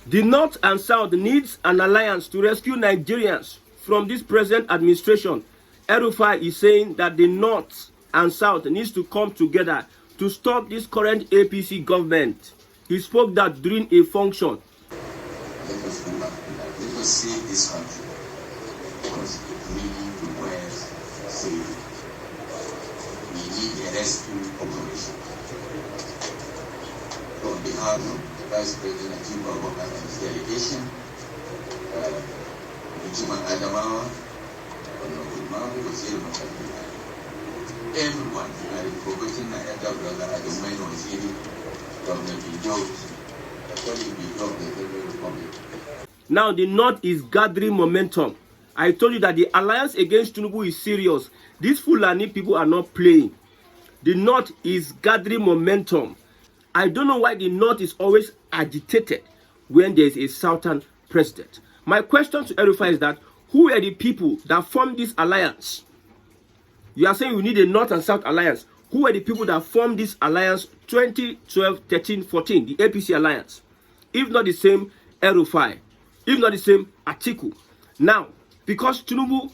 The North and South needs an alliance to rescue Nigerians from this present administration. El-Rufai is saying that the North and South needs to come together to stop this current APC government. He spoke that during a function. Let us go back. Let us save this country because it really requires saving. We need a rescue operation. So on behalf of the Vice President and Chief of Government and his delegation, Chairman Adamawa, everyone, now the North is gathering momentum. I told you that the alliance against Tinubu is serious. These Fulani people are not playing. The North is gathering momentum. I don't know why the North is always agitated when there is a Southern president. My question to El-Rufai is that who are the people that formed this alliance? You are saying we need a North and South alliance. Who are the people that formed this alliance 2012, 13, 14, the APC alliance? If not the same El-Rufai, if not the same Atiku. Now, because Tinubu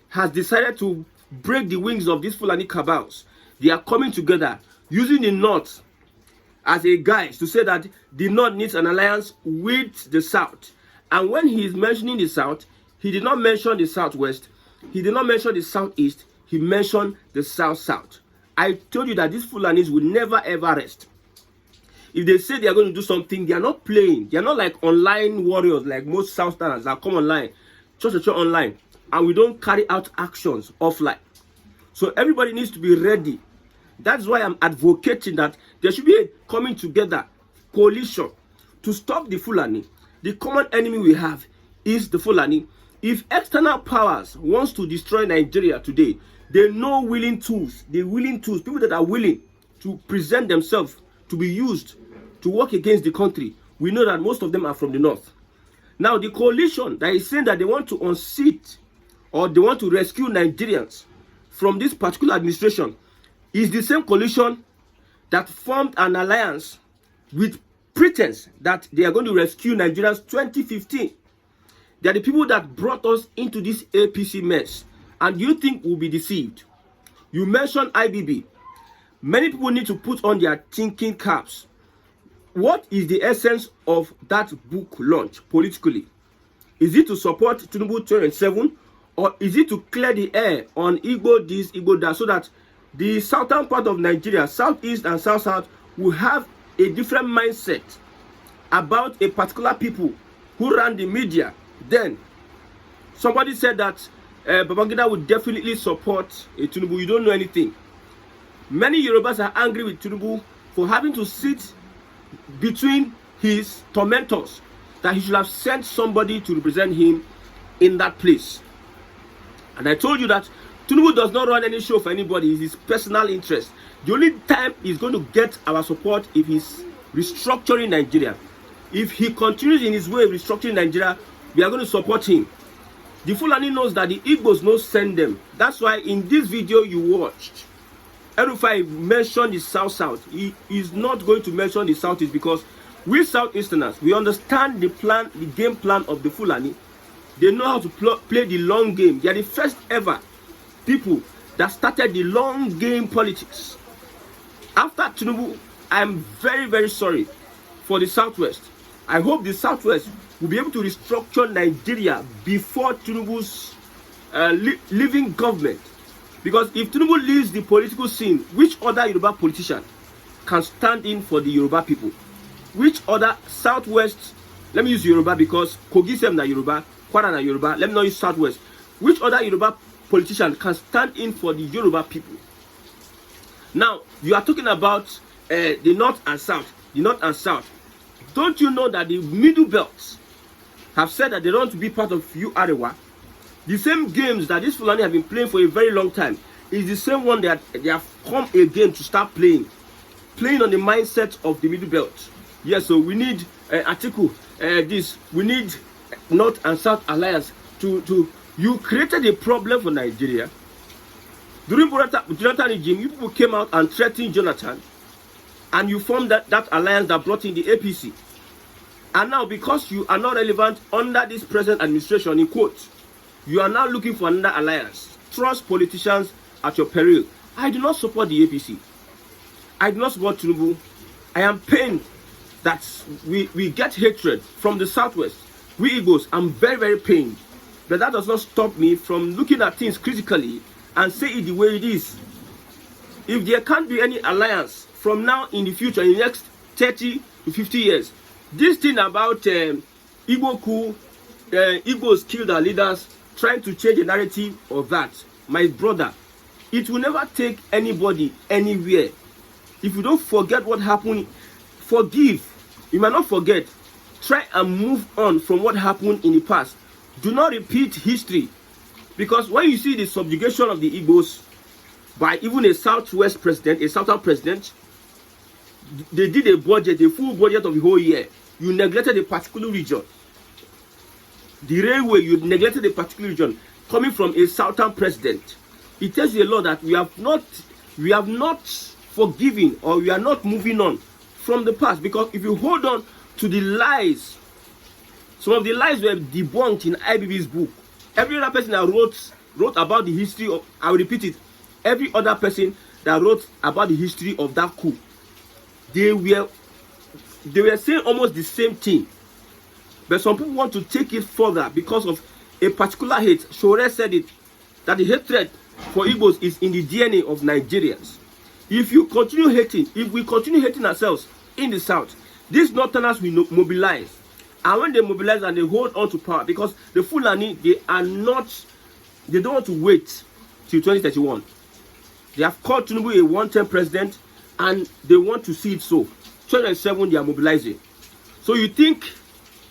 has decided to break the wings of these Fulani cabals, they are coming together using the North as a guide to say that the North needs an alliance with the South. And when he is mentioning the South, he did not mention the Southwest, he did not mention the Southeast, he mentioned the South-South. I told you that these Fulanis will never ever rest. If they say they are going to do something, they are not playing. They are not like online warriors like most Southerners that come online, church online, and we don't carry out actions offline. So everybody needs to be ready. That's why I'm advocating that there should be a coming together coalition to stop the Fulani. The common enemy we have is the Fulani. If external powers wants to destroy Nigeria today, they know willing tools. People that are willing to present themselves to be used to work against the country. We know that most of them are from the North. Now, the coalition that is saying that they want to unseat or they want to rescue Nigerians from this particular administration is the same coalition that formed an alliance with pretense that they are going to rescue Nigerians 2015. They are the people that brought us into this APC mess. And you think we'll be deceived? You mentioned IBB. Many people need to put on their thinking caps. What is the essence of that book launch politically? Is it to support Tinubu 27, or is it to clear the air on Igbo this, Igbo that, so that the southern part of Nigeria, southeast and south-south, will have a different mindset about a particular people who ran the media? Then somebody said that Babangida would definitely support Tinubu. You don't know anything. Many Yorubas are angry with Tinubu for having to sit between his tormentors, that he should have sent somebody to represent him in that place. And I told you that Tinubu does not run any show for anybody. It's his personal interest. The only time he's going to get our support if he's restructuring Nigeria. If he continues in his way of restructuring Nigeria, we are going to support him. The Fulani knows that the Igbos no send them. That's why in this video you watched, El-Rufai mentioned the South-South. He is not going to mention the Southeast because we Southeasterners, we understand the plan, the game plan of the Fulani. They know how to play the long game. They are the first ever people that started the long game politics. After Tinubu, I'm very, very sorry for the Southwest. I hope the Southwest will be able to restructure Nigeria before Tinubu's leaving government. Because if Tinubu leaves the political scene, which other Yoruba politician can stand in for the Yoruba people? Which other Southwest, let me use Yoruba because Kogi na Yoruba, Kwara na Yoruba, let me not use Southwest. Which other Yoruba politician can stand in for the Yoruba people? Now, you are talking about the North and South. The North and South. Don't you know that the Middle Belts have said that they don't want to be part of Arewa? The same games that these Fulani have been playing for a very long time is the same one that they have come again to start playing on the mindset of the Middle Belt. Yes, so we need Atiku, we need North and South alliance you created a problem for Nigeria. During Jonathan regime, you people came out and threatened Jonathan, and you formed that alliance that brought in the APC. And now, because you are not relevant under this present administration, in quotes, you are now looking for another alliance. Trust politicians at your peril. I do not support the APC. I do not support Tinubu. I am pained that we get hatred from the southwest. We Igbos, I'm very, very pained. But that does not stop me from looking at things critically and say it the way it is. If there can't be any alliance from now in the future, in the next 30 to 50 years, this thing about Igbo coup, Igbos killed our leaders, trying to change the narrative of that, my brother, it will never take anybody anywhere. If you don't forget what happened, forgive. You might not forget. Try and move on from what happened in the past. Do not repeat history. Because when you see the subjugation of the Igbos by even a southwest president, a southern president, they did a budget, a full budget of the whole year. You neglected a particular region. The railway, you neglected a particular region coming from a southern president. It tells you a lot that we have not forgiven, or we are not moving on from the past. Because if you hold on to the lies, some of the lies were debunked in IBB's book. Every other person that wrote about the history of, I will repeat it, every other person that wrote about the history of that coup, they were saying almost the same thing. But some people want to take it further because of a particular hate. Shore said it, that the hatred for Igbos is in the DNA of Nigerians. If we continue hating ourselves in the south, these northerners will mobilize. And when they mobilize and they hold on to power, because the Fulani, they don't want to wait till 2031. They have called Tinubu a one-term president, and they want to see it so. 2007, they are mobilizing. So you think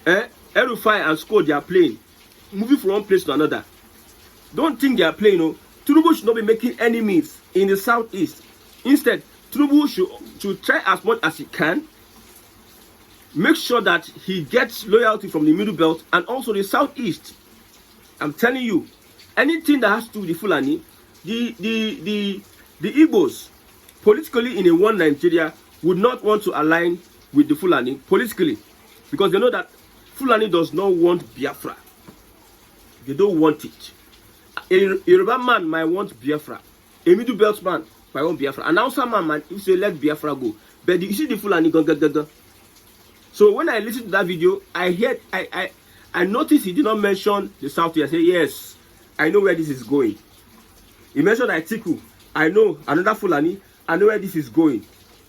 El-Rufai and Squad, they are playing, moving from one place to another. Don't think they are playing. No. Tinubu should not be making enemies in the southeast. Instead, Tinubu should try as much as he can, make sure that he gets loyalty from the middle belt and also the southeast. I'm telling you, anything that has to do with the Fulani, the Igbos, politically in a one Nigeria, would not want to align with the Fulani politically, because they know that Fulani does not want Biafra. They don't want it. A Yoruba man might want Biafra. A middle belt man might want Biafra. An Hausa man might say let Biafra go. But you see the Fulani go. So when I listened to that video, I noticed he did not mention the South. I said, yes, I know where this is going. He mentioned Atiku. I know another Fulani. I know where this is going.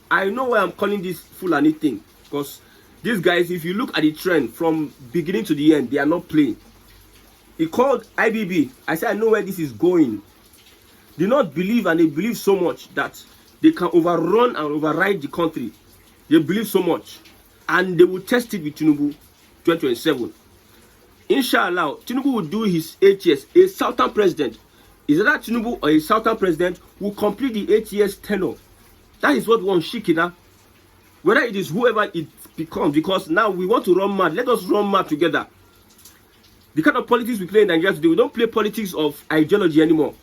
I know why I'm calling this Fulani thing. Because these guys, if you look at the trend from beginning to the end, they are not playing. He called IBB. I said, I know where this is going. They not believe, and they believe so much that they can overrun and override the country. They believe so much. And they will test it with Tinubu 2027. Inshallah, Tinubu will do his 8 years. A southern president, is that Tinubu or a southern president, will complete the 8 years tenure. That is what we want Shikina. Whether it is whoever it becomes, because now we want to run mad. Let us run mad together. The kind of politics we play in Nigeria today, we don't play politics of ideology anymore.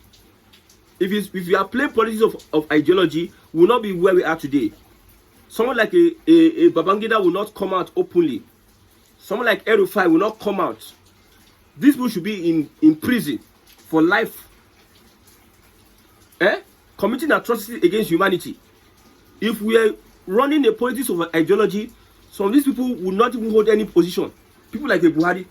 If we are playing politics of ideology, we will not be where we are today. Someone like a Babangida will not come out openly. Someone like El-Rufai will not come out. These people should be in prison for life. Committing atrocities against humanity. If we are running a politics of ideology, some of these people will not even hold any position. People like Buhari.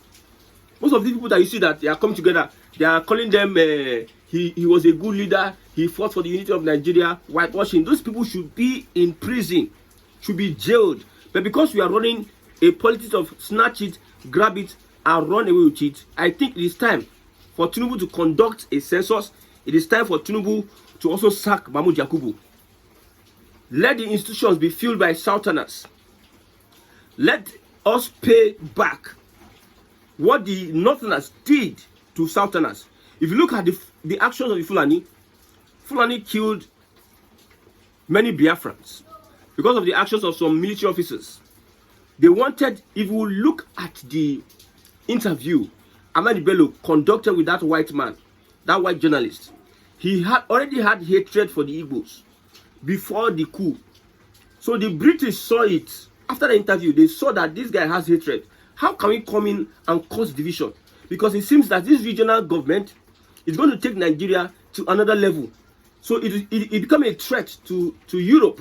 Most of the people that you see that they are coming together, they are calling them, he was a good leader, he fought for the unity of Nigeria, whitewashing. Those people should be in prison, should be jailed. But because we are running a politics of snatch it, grab it, and run away with it, I think it is time for Tinubu to conduct a census. It is time for Tinubu to also sack Mahmoud Yakubu. Let the institutions be filled by Southerners. Let us pay back what the Northerners did to Southerners. If you look at the actions of the Fulani killed many Biafrans because of the actions of some military officers. They wanted, if you look at the interview Ahmad Bello conducted with that white man, that white journalist, he had already hatred for the Igbos before the coup. So the British saw it After the interview, they saw that this guy has hatred. How can we come in and cause division? Because it seems that this regional government is going to take Nigeria to another level. So it become a threat to Europe,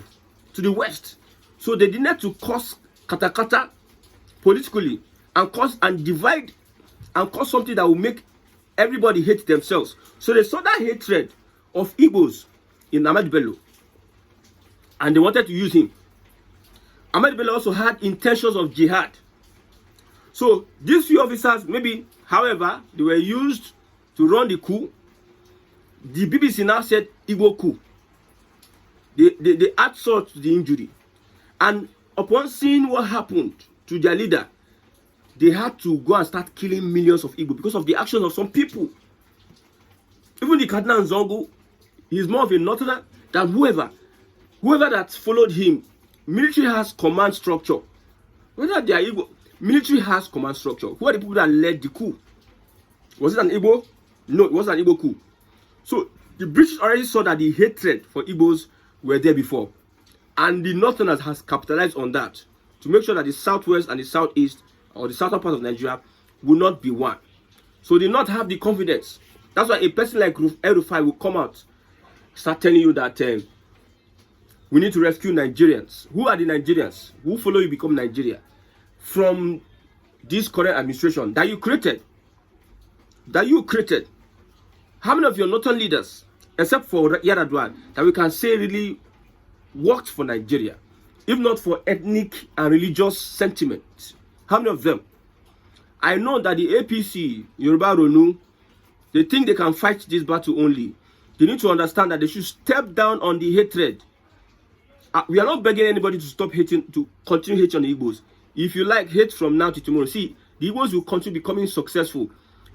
to the West. So they did not to cause katakata politically and cause and divide and cause something that will make everybody hate themselves. So they saw that hatred of Igbos in Ahmed Bello, and they wanted to use him. Ahmed Bello also had intentions of jihad. So these few officers, maybe, however, they were used to run the coup. The BBC now said Igbo coup. They add salt to the injury. And upon seeing what happened to their leader, they had to go and start killing millions of Igbo because of the actions of some people. Even the Cardinal Zongo, he's more of a northerner than whoever that followed him. Military has command structure. Whether they are Igbo, military has command structure. Who are the people that led the coup? Was it an Igbo? No, it wasn't an Igbo coup. So the British already saw that the hatred for Igbos were there before. And the Northerners has capitalized on that to make sure that the southwest and the southeast or the southern part of Nigeria will not be one. So they not have the confidence. That's why a person like El-Rufai will come out, start telling you that we need to rescue Nigerians. Who are the Nigerians? Who follow you become Nigeria? From this current administration that you created. How many of your northern leaders, except for Yaradua, that we can say really worked for Nigeria, if not for ethnic and religious sentiment? How many of them? I know that the APC, Yoruba Ronu, they think they can fight this battle only. They need to understand that they should step down on the hatred. We are not begging anybody to stop hating, to continue hating on the Igbos. If you like, hate from now to tomorrow. See, the Igbos will continue becoming successful.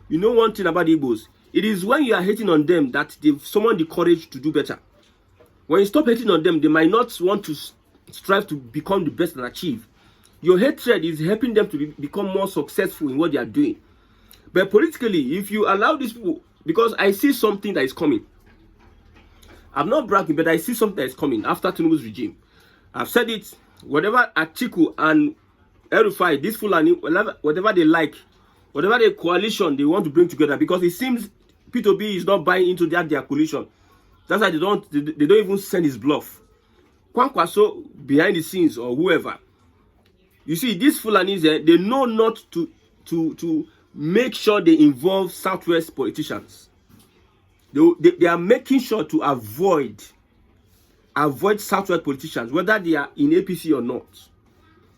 You know one thing about the Igbos. It is when you are hating on them that they've summoned the courage to do better. When you stop hating on them, they might not want to strive to become the best and achieve. Your hatred is helping them to become more successful in what they are doing. But politically, if you allow these people, because I see something that is coming. I'm not bragging, but I see something that is coming after Tinubu's regime. I've said it, whatever Atiku and El-Rufai, this Fulani, whatever they like, whatever the coalition they want to bring together, because it seems P2B is not buying into their coalition. That's why they don't even send his bluff. Kwankwaso behind the scenes or whoever. You see, these Fulanis, they know not to make sure they involve Southwest politicians. They are making sure to avoid Southwest politicians, whether they are in APC or not,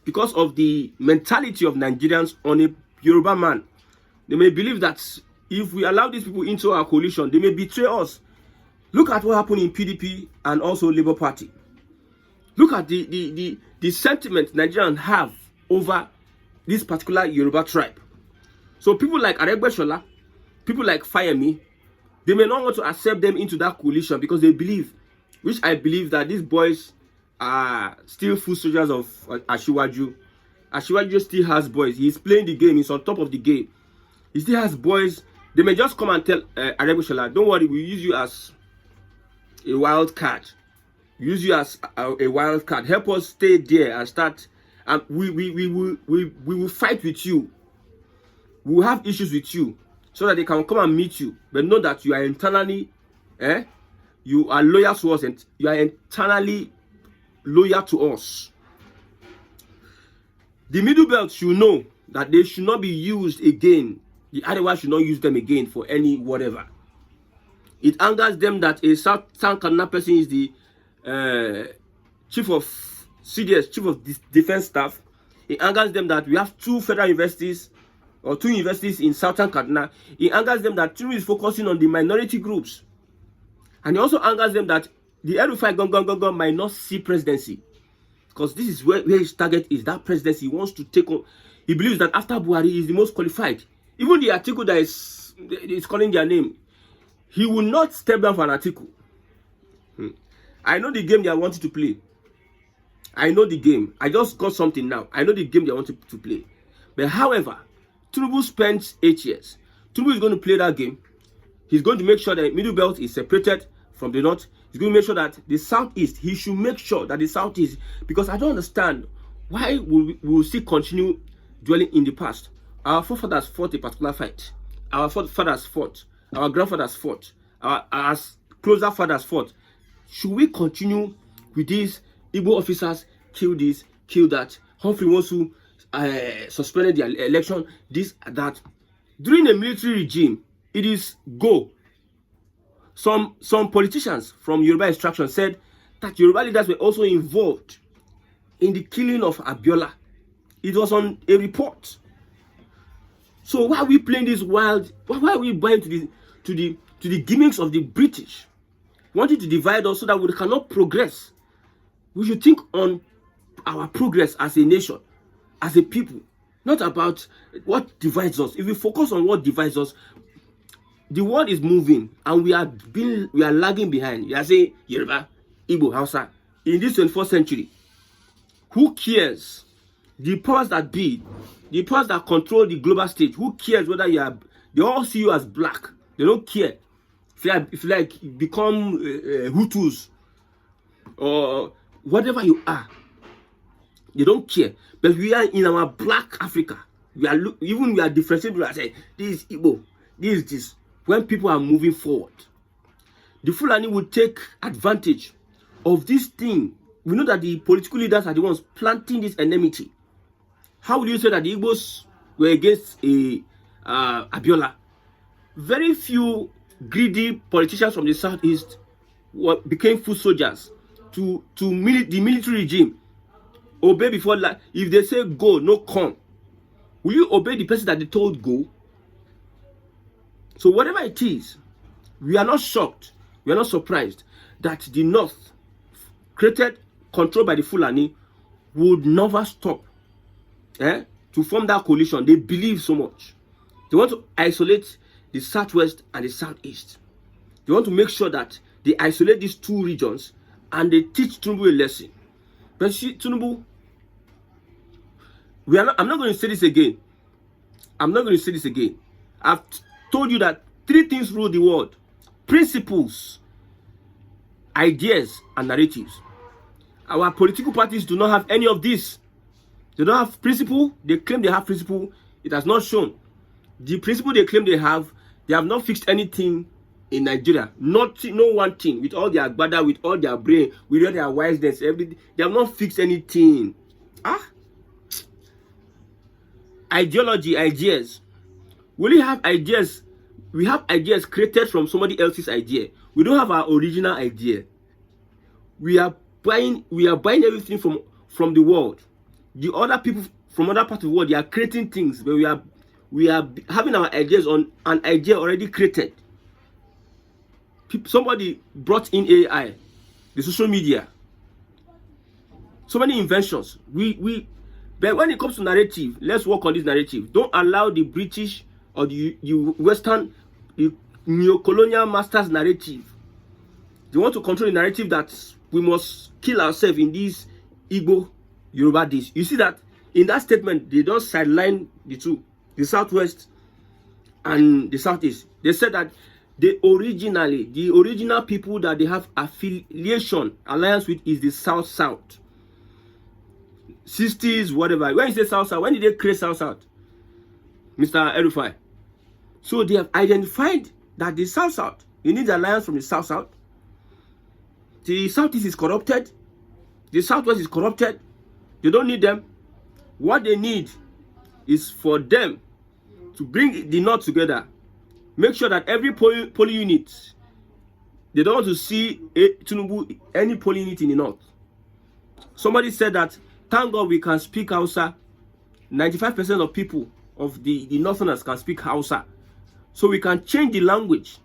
because of the mentality of Nigerians on a Yoruba man. They may believe that if we allow these people into our coalition, they may betray us. Look at what happened in PDP and also Labour Party. Look at the sentiment Nigerians have over this particular Yoruba tribe. So people like Aregbesola, people like Fayemi, they may not want to accept them into that coalition because they believe, which I believe, that these boys are still full soldiers of Ashiwaju. Ashiwaju still has boys. He's playing the game. He's on top of the game. He still has boys. They may just come and tell Aregbesola, don't worry, we'll use you as a wild card. Use you as a wild card. Help us stay there and start. And we will fight with you. We will have issues with you so that they can come and meet you. But know that you are internally, you are loyal to us and you are internally loyal to us. The Middle Belt should know that they should not be used again. The Arewa should not use them again for any whatever. It angers them that a Southern Kaduna person is the chief of CDS, chief of defense staff. It angers them that we have two federal universities or two universities in Southern Kaduna. It angers them that Tinubu is focusing on the minority groups. And it also angers them that the El-Rufai Gong might not see presidency. Because this is where his target is, that presidency. He wants to take on. He believes that after Buhari, he is the most qualified. Even the article that is calling their name, he will not step down for an article. I know the game they are wanting to play. I know the game. I just got something now. I know the game they want to play. But however, Tinubu spent 8 years. Tinubu is going to play that game. He's going to make sure that Middle Belt is separated from the North. He's going to make sure that the Southeast, he should make sure that the Southeast, because I don't understand Why will we still continue dwelling in the past? Our forefathers fought a particular fight. Our forefathers fought. Our grandfathers fought. Our closer fathers fought. Should we continue with these Igbo officers kill this, kill that? Humphrey wants to suspended the election, this, that. During a military regime, it is go. Some politicians from Yoruba extraction said that Yoruba leaders were also involved in the killing of Abiola. It was on a report. So why are we playing this wild? Why are we buying to the gimmicks of the British, wanting to divide us so that we cannot progress? We should think on our progress as a nation, as a people, not about what divides us. If we focus on what divides us, the world is moving and we are lagging behind. We are saying Yoruba, Igbo, Hausa in this 21st century. Who cares? The powers that be, the powers that control the global stage, who cares whether you are? They all see you as black. They don't care if you like become Hutus or whatever you are. They don't care. But we are in our black Africa. We are differentiating. We are saying this is Igbo, this is this. When people are moving forward, the Fulani will take advantage of this thing. We know that the political leaders are the ones planting this enmity. How will you say that the Igbos were against Abiola? Very few greedy politicians from the southeast became foot soldiers to the military regime. Obey before life. If they say go, no come. Will you obey the person that they told go? So whatever it is, we are not shocked, we are not surprised that the North, controlled by the Fulani, would never stop to form that coalition. They believe so much. They want to isolate the Southwest and the Southeast. They want to make sure that they isolate these two regions and they teach Tinubu a lesson. But see, Tinubu, I'm not going to say this again. I'm not going to say this again. I've told you that 3 things rule the world: principles, ideas, and narratives. Our political parties do not have any of this. They don't have principle. They claim they have principle. It has not shown. The principle they claim they have not fixed anything in Nigeria. No one thing. With all their agbada, with all their brain, with all their wiseness, everything, they have not fixed anything. Ideology, ideas. We only have ideas. We have ideas created from somebody else's idea. We don't have our original idea. We are buying everything from the world. The other people from other parts of the world, they are creating things, but we are having our ideas on an idea already created. Somebody brought in AI, the social media, so many inventions. But when it comes to narrative, let's work on this narrative. Don't allow the British or the Western, the neo-colonial masters narrative. They want to control the narrative that we must kill ourselves in these Igbo, Yoruba days. You see that in that statement, they don't sideline the two, the Southwest and the Southeast. They said that the original people that they have alliance with is the South. 60s, whatever. When you say South, when did they create South? Mr. El-Rufai. So they have identified that the South, you need alliance from the South. The Southeast is corrupted. The Southwest is corrupted. They don't need them. What they need is for them to bring the North together. Make sure that every poly unit, they don't want to see Tinubu, any poly unit in the North. Somebody said that, thank God we can speak Hausa. 95% of people of the Northerners can speak Hausa. So we can change the language.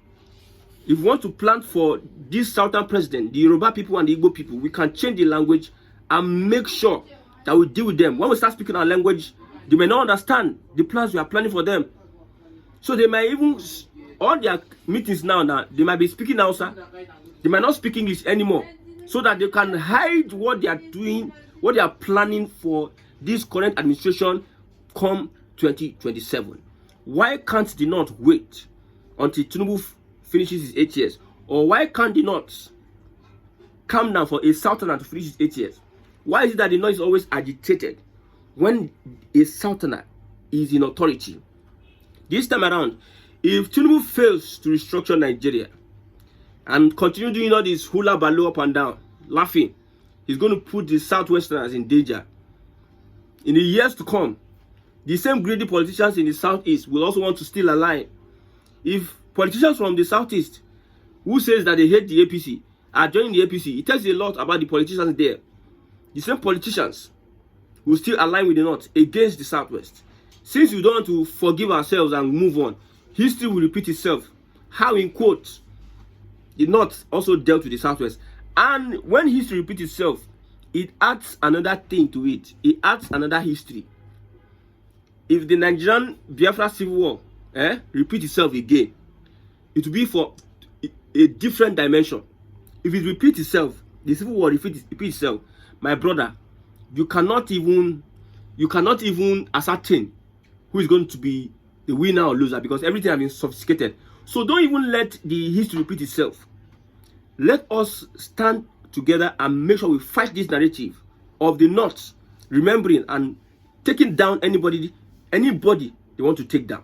If we want to plan for this Southern president, the Yoruba people and the Igbo people, we can change the language and make sure that we deal with them. When we start speaking our language, they may not understand the plans we are planning for them. So they might even, all their meetings now, they might be speaking Hausa. They might not speak English anymore. So that they can hide what they are doing, what they are planning for this current administration come 2027. Why can't the North wait until Tinubu finishes his 8 years? Or why can't the North come down for a Southerner to finish his 8 years? Why is it that the North is always agitated when a Southerner is in authority? This time around, if Tinubu fails to restructure Nigeria and continue doing all this hula baloo up and down, laughing, he's going to put the Southwesterners in danger. In the years to come, the same greedy politicians in the Southeast will also want to still align. If politicians from the Southeast who says that they hate the APC are joining the APC, it tells a lot about the politicians there. The same politicians will still align with the North against the Southwest. Since we don't want to forgive ourselves and move on, history will repeat itself. How, in quotes, the North also dealt with the Southwest. And when history repeats itself, it adds another thing to it. It adds another history. If the Nigerian Biafra Civil War repeats itself again, it will be for a different dimension. If it repeats itself, the Civil War repeats itself, my brother, you cannot even ascertain who is going to be the winner or loser, because everything has been sophisticated. So don't even let the history repeat itself. Let us stand together and make sure we fight this narrative of the North remembering and taking down anybody they want to take down.